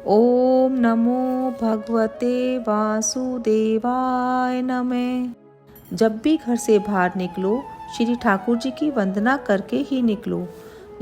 ओम नमो भगवते वासुदेवाय नमः। जब भी घर से बाहर निकलो, श्री ठाकुर जी की वंदना करके ही निकलो।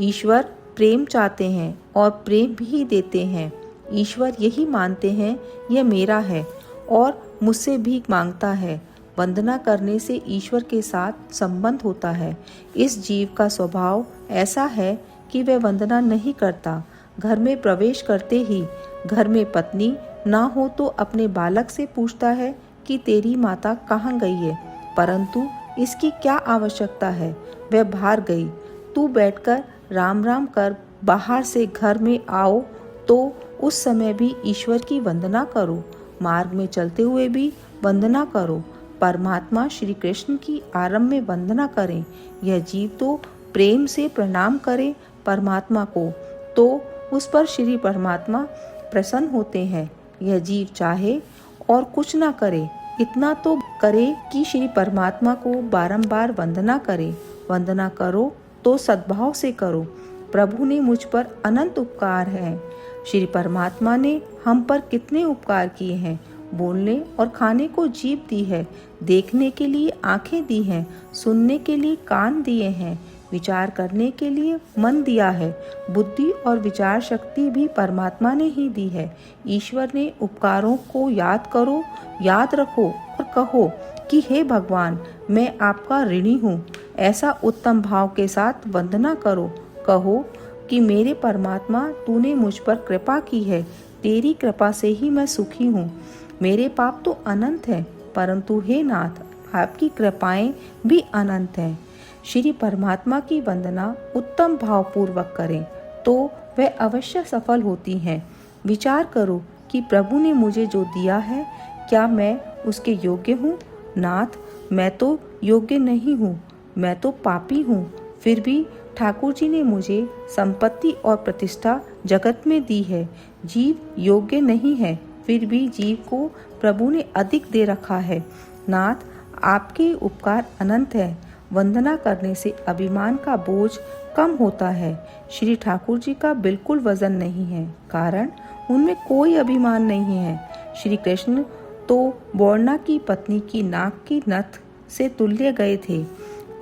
ईश्वर प्रेम चाहते हैं और प्रेम भी देते हैं। ईश्वर यही मानते हैं यह मेरा है और मुझसे भीख मांगता है। वंदना करने से ईश्वर के साथ संबंध होता है। इस जीव का स्वभाव ऐसा है कि वह वंदना नहीं करता। घर में प्रवेश करते ही घर में पत्नी ना हो तो अपने बालक से पूछता है कि तेरी माता कहाँ गई है, परंतु इसकी क्या आवश्यकता है, वह बाहर गई। तू बैठकर राम राम कर बाहर से घर में आओ तो उस समय भी ईश्वर की वंदना करो। मार्ग में चलते हुए भी वंदना करो। परमात्मा श्री कृष्ण की आरंभ में वंदना करें। यह जीव तो प्रेम से प्रणाम करे परमात्मा को, तो उस पर श्री परमात्मा प्रसन्न होते हैं। यह जीव चाहे और कुछ ना करे, इतना तो करे कि श्री परमात्मा को बारंबार वंदना करे। वंदना करो तो सद्भाव से करो। प्रभु ने मुझ पर अनंत उपकार हैं। श्री परमात्मा ने हम पर कितने उपकार किए हैं। बोलने और खाने को जीभ दी है, देखने के लिए आंखें दी हैं, सुनने के लिए कान दिए हैं, विचार करने के लिए मन दिया है। बुद्धि और विचार शक्ति भी परमात्मा ने ही दी है। ईश्वर ने उपकारों को याद करो, याद रखो और कहो कि हे भगवान, मैं आपका ऋणी हूँ। ऐसा उत्तम भाव के साथ वंदना करो। कहो कि मेरे परमात्मा, तूने मुझ पर कृपा की है, तेरी कृपा से ही मैं सुखी हूँ। मेरे पाप तो अनंत हैं, परंतु हे नाथ, आपकी कृपाएं भी अनंत हैं। श्री परमात्मा की वंदना उत्तम भाव पूर्वक करें तो वह अवश्य सफल होती हैं। विचार करो कि प्रभु ने मुझे जो दिया है, क्या मैं उसके योग्य हूँ? नाथ, मैं तो योग्य नहीं हूँ, मैं तो पापी हूँ। फिर भी ठाकुर जी ने मुझे संपत्ति और प्रतिष्ठा जगत में दी है। जीव योग्य नहीं है, फिर भी जीव को प्रभु ने अधिक दे रखा है। नाथ, आपके उपकार अनंत है। वंदना करने से अभिमान का बोझ कम होता है। श्री ठाकुर जी का बिल्कुल वजन नहीं है, कारण उनमें कोई अभिमान नहीं है। श्री कृष्ण तो बोर्णा की पत्नी की नाक की नथ से तुल्य गए थे।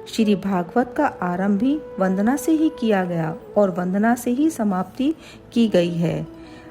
श्री भागवत का आरंभ भी वंदना से ही किया गया और वंदना से ही समाप्ति की गई है।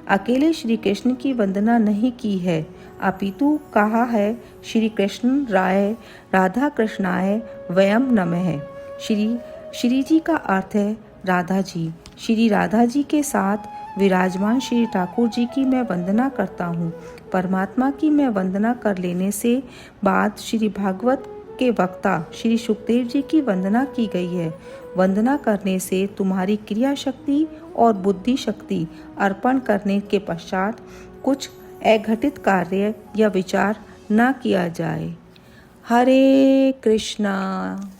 अकेले श्री कृष्ण की वंदना नहीं की है, अपितु कहा है श्री कृष्ण राय राधा कृष्णाय वयम नमः। श्री जी का अर्थ है राधा जी। श्री राधा जी के साथ विराजमान श्री ठाकुर जी की मैं वंदना करता हूँ। परमात्मा की मैं वंदना कर लेने से बाद श्री भागवत के वक्ता श्री सुखदेव जी की वंदना की गई है। वंदना करने से तुम्हारी क्रिया शक्ति और बुद्धि शक्ति अर्पण करने के पश्चात कुछ अघटित कार्य या विचार न किया जाए। हरे कृष्णा।